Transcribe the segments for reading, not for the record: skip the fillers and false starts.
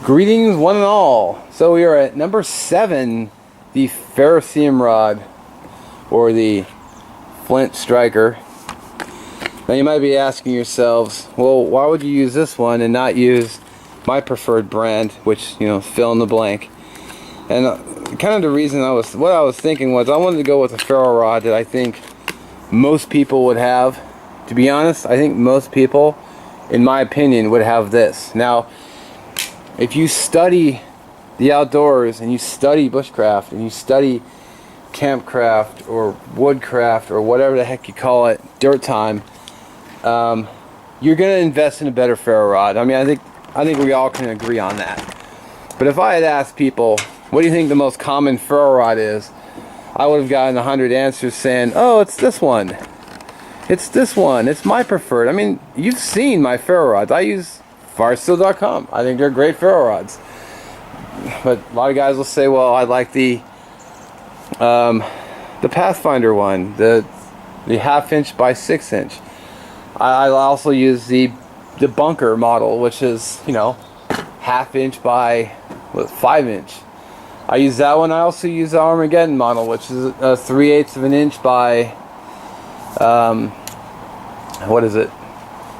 Greetings one and all. So we are at number 7, the ferrocerium rod, or the flint striker. Now you might be asking yourselves, well, why would you use this one and not use my preferred brand, which, you know, fill in the blank. And kind of the reason what I was thinking was I wanted to go with a ferro rod that I think most people would have. To be honest, I think most people, in my opinion, would have this. Now, if you study the outdoors and you study bushcraft and you study campcraft or woodcraft or whatever the heck you call it, dirt time, you're going to invest in a better ferro rod. I mean, I think we all can agree on that. But if I had asked people, what do you think the most common ferro rod is? I would have gotten 100 answers saying, oh, it's this one. It's this one. It's my preferred. I mean, you've seen my ferro rods. I use Firesteel.com. I think they're great ferro rods. But a lot of guys will say, well, I like the Pathfinder one, the 1/2 inch by 6 inch. I also use the bunker model, which is, you know, 1/2 inch by 5 inch. I use that one. I also use the Armageddon model, which is 3/8 of an inch by what is it,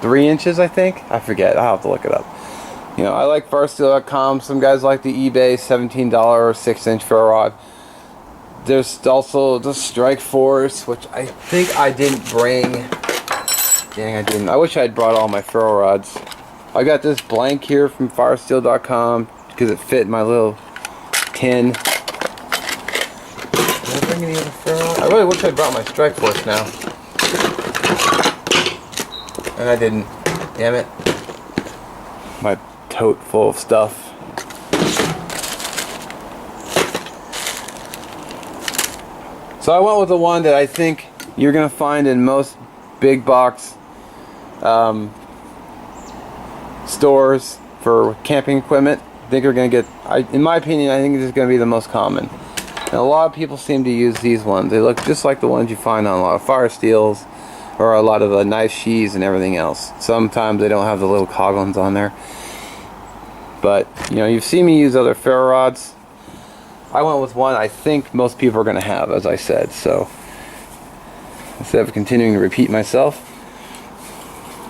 3 inches, I think. I forget. I'll have to look it up. You know, I like Firesteel.com. Some guys like the eBay $17 6 inch ferro rod. There's also the Strike Force, which I think I didn't bring. Dang, I didn't. I wish I had brought all my ferro rods. I got this blank here from Firesteel.com because it fit in my little tin. Did I bring any other ferro rods? I really wish I brought my Strike Force now. And I didn't. Damn it. My tote full of stuff. So I went with the one that I think you're going to find in most big box stores for camping equipment. I think you're going to get, in my opinion, I think this is going to be the most common. And a lot of people seem to use these ones. They look just like the ones you find on a lot of fire steels or a lot of knife sheaths and everything else. Sometimes they don't have the little coglins on there. But, you know, you've seen me use other ferro rods. I went with one I think most people are going to have, as I said. So, instead of continuing to repeat myself,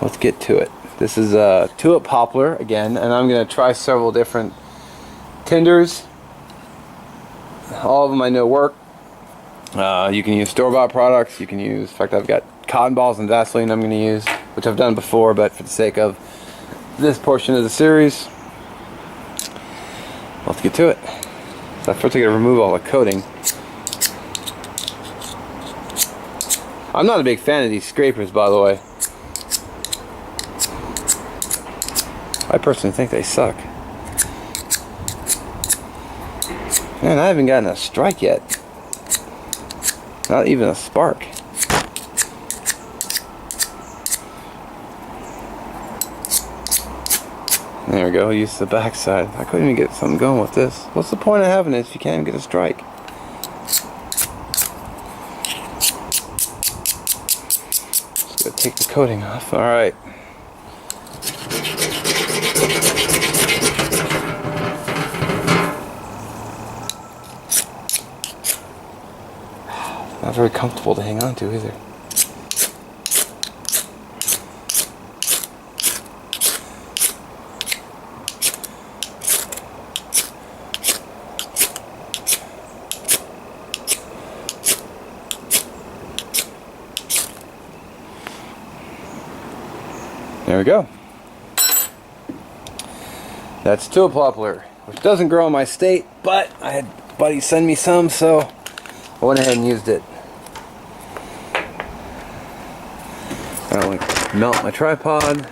let's get to it. This is a tulip poplar again, and I'm going to try several different tinders. All of them I know work. You can use store-bought products. You can use, in fact, I've got cotton balls and Vaseline I'm going to use, which I've done before, but for the sake of this portion of the series, let's get to it. So first I got to remove all the coating. I'm not a big fan of these scrapers, by the way. I personally think they suck. Man, I haven't gotten a strike yet. Not even a spark. There we go, use the back side. I couldn't even get something going with this. What's the point of having this if you can't even get a strike? Just gotta take the coating off. Alright. Not very comfortable to hang on to either. There we go. That's tulip poplar, which doesn't grow in my state, but I had a buddy send me some, so I went ahead and used it. I don't want to melt my tripod.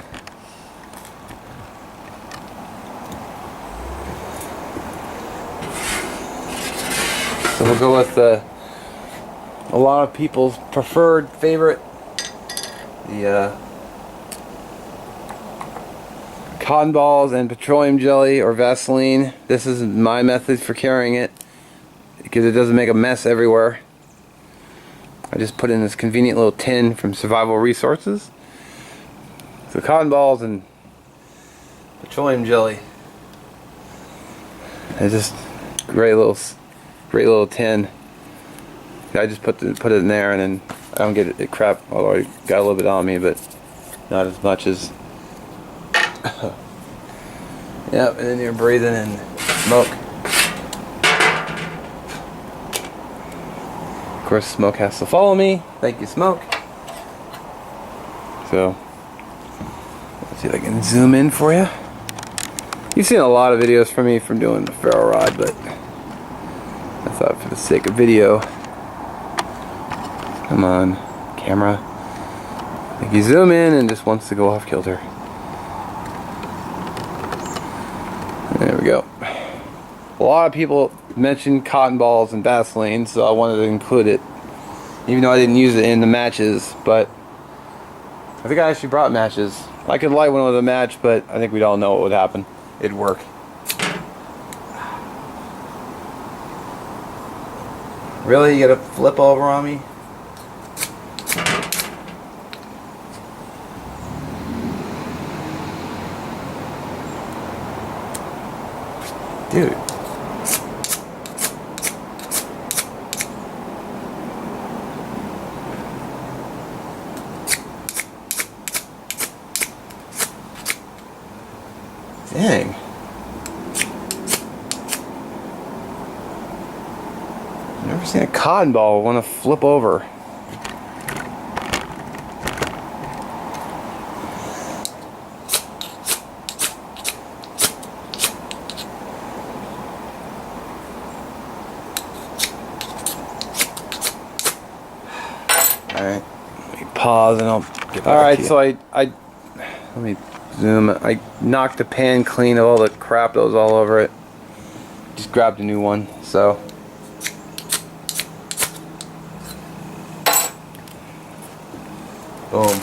So we'll go with a lot of people's preferred favorite, the cotton balls and petroleum jelly or Vaseline. This is my method for carrying it because it doesn't make a mess everywhere. I just put in this convenient little tin from Survival Resources. So cotton balls and petroleum jelly. It's just great little tin. I just put it in there, and then I don't get it crap. Although I got a little bit on me, but not as much as. Yep, and then you're breathing in smoke. Of course, smoke has to follow me. Thank you, smoke. So, let's see if I can zoom in for you. You've seen a lot of videos from me from doing the ferro rod, but I thought for the sake of video, come on, camera. Like you zoom in and just wants to go off kilter. There we go. A lot of people mentioned cotton balls and Vaseline, so I wanted to include it, even though I didn't use it in the matches. But I think I actually brought matches. I could light one with a match, but I think we'd all know what would happen. It'd work. Really? You gotta flip over on me? Dude. Dang. Never seen a cotton ball want to flip over. Alright, let me pause and I'll get back. Alright, so I let me zoom. I knocked the pan clean of all the crap that was all over it. Just grabbed a new one, so. Boom.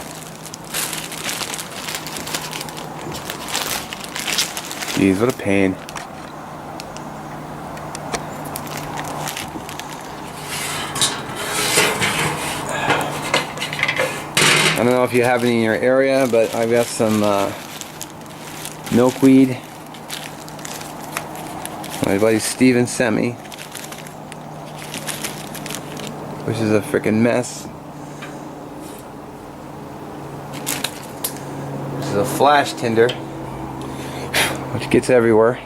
Jeez, what a pain. I don't know if you have any in your area, but I've got some milkweed. My buddy Steven sent me, which is a freaking mess. This is a flash tinder, which gets everywhere.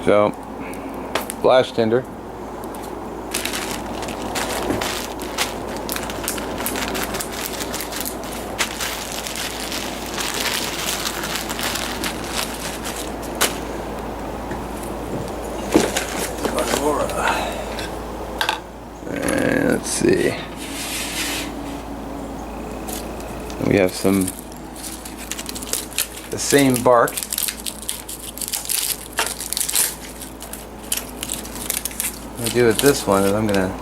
So, flash tinder. And let's see. We have the same bark. What I do with this one is I'm gonna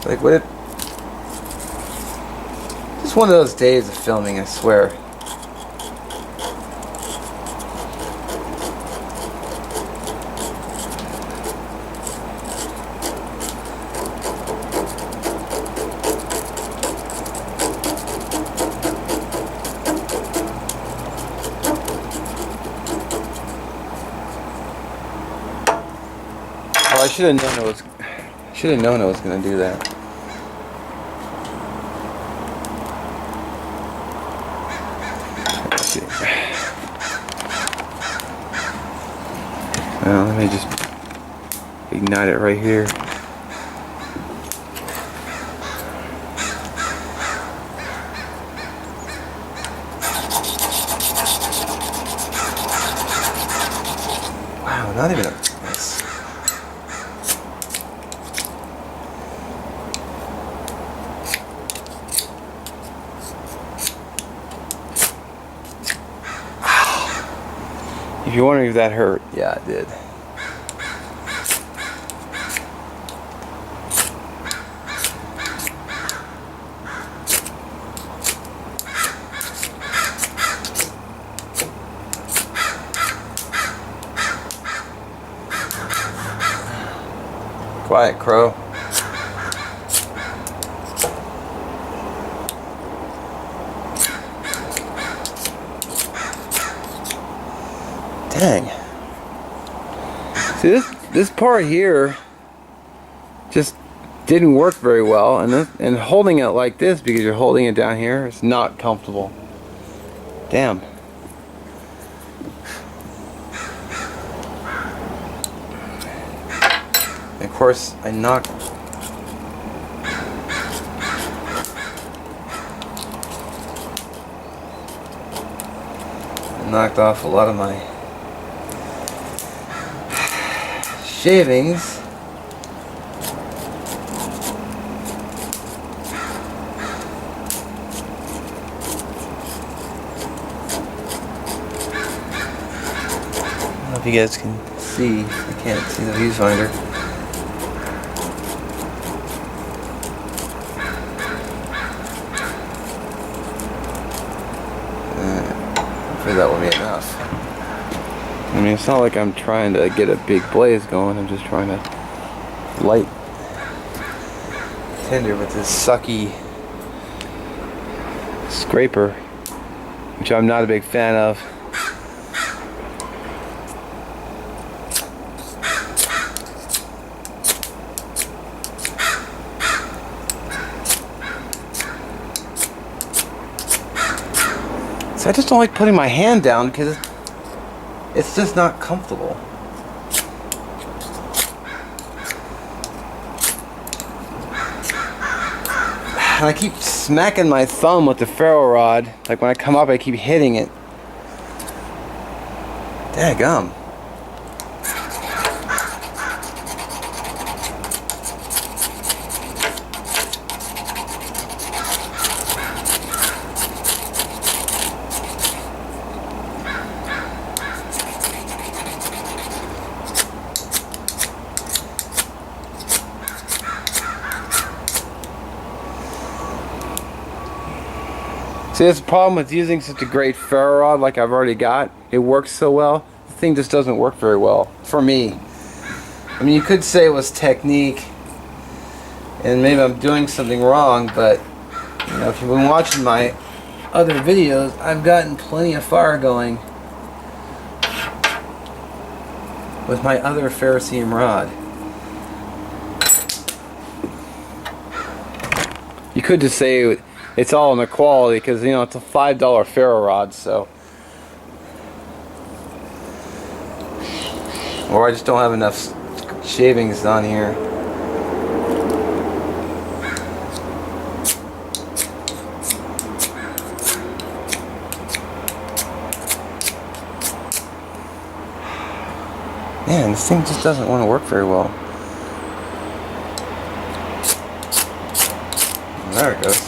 like what if just one of those days of filming, I swear. Oh, I should have known it was gonna do that. Well, let me just Ignite it right here. Wow, not even a mess. If you're wondering if that hurt, yeah, it did. Quiet, crow. Dang. See, this part here just didn't work very well, and holding it like this, because you're holding it down here, it's not comfortable. Damn. And of course, I knocked off a lot of my shavings. I don't know if you guys can see. I can't see the viewfinder. Hopefully that will be enough. I mean, it's not like I'm trying to get a big blaze going. I'm just trying to light tinder with this sucky scraper, which I'm not a big fan of. So I just don't like putting my hand down because it's just not comfortable. And I keep smacking my thumb with the ferro rod. Like when I come up, I keep hitting it. Daggum. See, that's the problem with using such a great ferro rod like I've already got. It works so well. The thing just doesn't work very well for me. I mean, you could say it was technique and maybe I'm doing something wrong, but you know, if you've been watching my other videos, I've gotten plenty of fire going with my other ferrocerium rod. You could just say it's all in the quality because, you know, it's a $5 ferro rod, so. Or I just don't have enough shavings on here. Man, this thing just doesn't want to work very well. There it goes.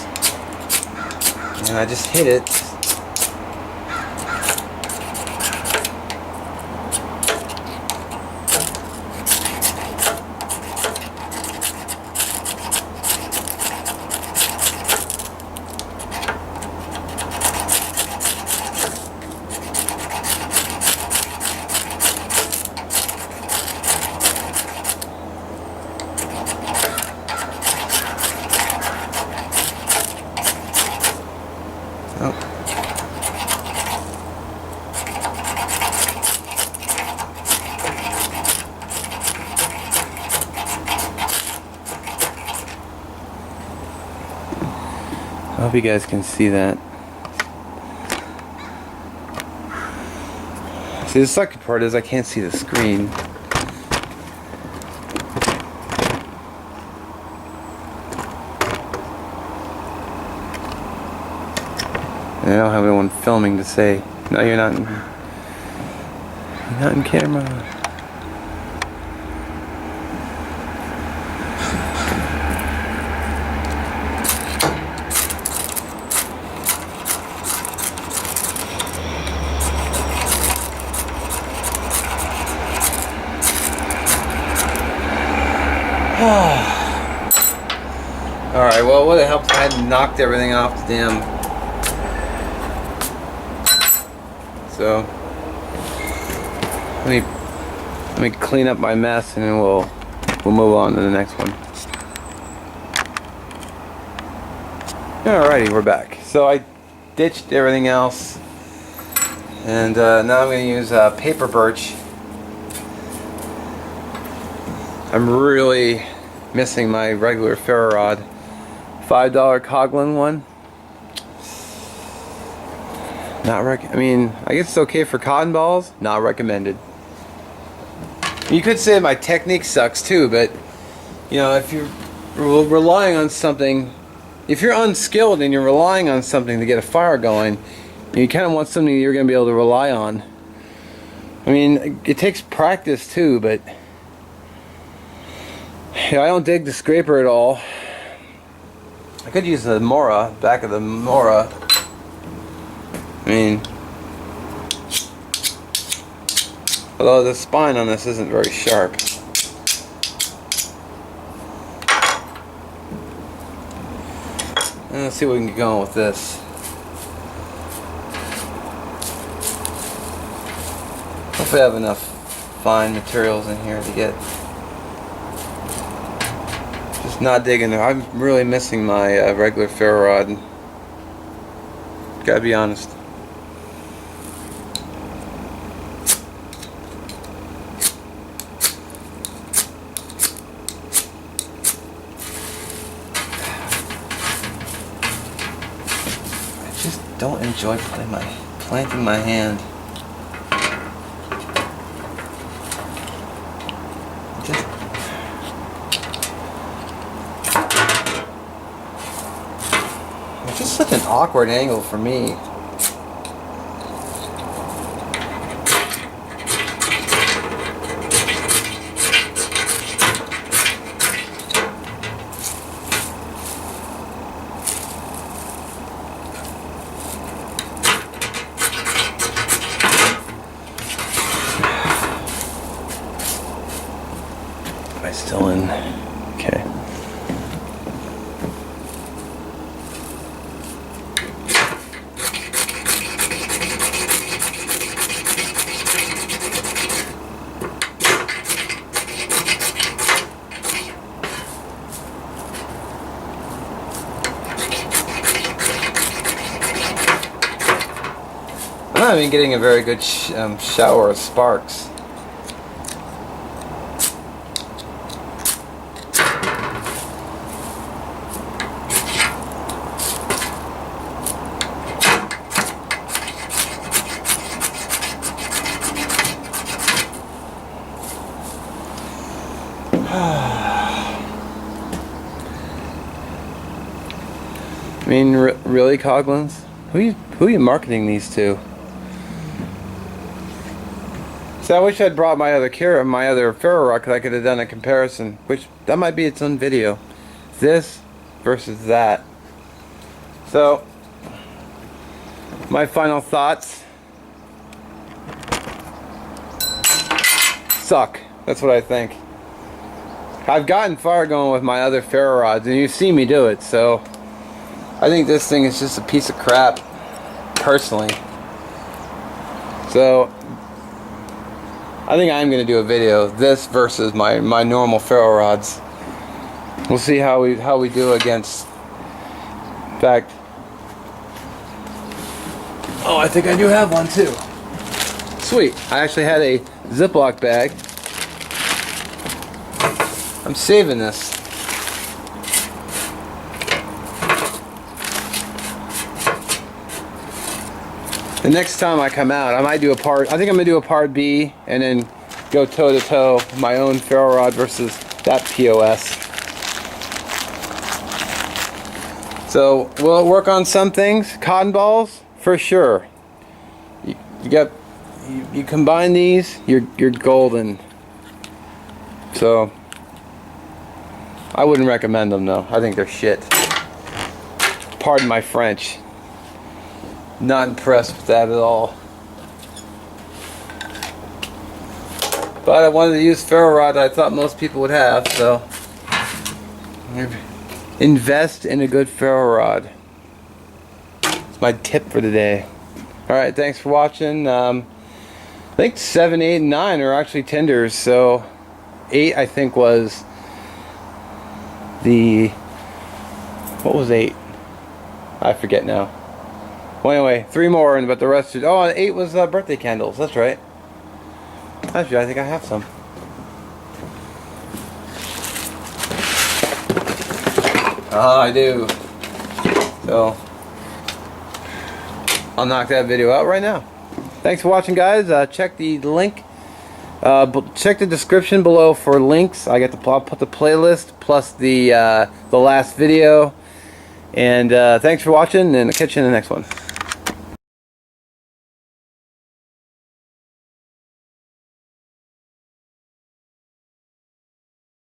And I just hit it. I hope you guys can see that. See, the sucky part is I can't see the screen. And I don't have anyone filming to say, no, you're not in camera. Alright, well, what it helped, I had knocked everything off the damn. So, let me clean up my mess and then we'll move on to the next one. Alrighty, we're back. So I ditched everything else, and now I'm going to use paper birch. I'm really missing my regular ferro rod. $5 Coghlan one. I mean, I guess it's okay for cotton balls. Not recommended. You could say my technique sucks too, but you know, if you're relying on something, if you're unskilled and you're relying on something to get a fire going, you kind of want something you're going to be able to rely on. I mean, it takes practice too, but yeah, I don't dig the scraper at all. I could use the Mora, back of the Mora. I mean, although the spine on this isn't very sharp. Let's see what we can get going with this. Hopefully I have enough fine materials in here to get. Just not digging there. I'm really missing my regular ferro rod. Gotta be honest. I just don't enjoy planting my hand. It's just such an awkward angle for me. Am I still in? Okay. I'm not even getting a very good shower of sparks. I mean, really, Coglins? Who are you marketing these to? So I wish I'd brought my other ferro rod, because I could have done a comparison. Which that might be its own video. This versus that. So my final thoughts. Suck. That's what I think. I've gotten far going with my other ferro rods, and you've seen me do it. So I think this thing is just a piece of crap, personally. So I think I'm going to do a video of this versus my normal ferro rods. We'll see how we do against. In fact, oh, I think I do have one too. Sweet. I actually had a Ziploc bag. I'm saving this. The next time I come out, I might do a part. I think I'm gonna do a part B and then go toe to toe my own ferro rod versus that POS. So we'll work on some things. Cotton balls, for sure. You combine these, you're golden. So I wouldn't recommend them though. I think they're shit. Pardon my French. Not impressed with that at all. But I wanted to use ferro rod I thought most people would have, so invest in a good ferro rod. It's my tip for the day. Alright, thanks for watching. I think 7, 8, and 9 are actually tenders, so 8 I think was the... what was 8? I forget now. Well, anyway, 3 more, but the rest is... oh, 8 was birthday candles, that's right. Actually, I think I have some. I do. So, I'll knock that video out right now. Thanks for watching, guys. Check the link. Check the description below for links. I'll put the playlist plus the last video. And thanks for watching, and I'll catch you in the next one.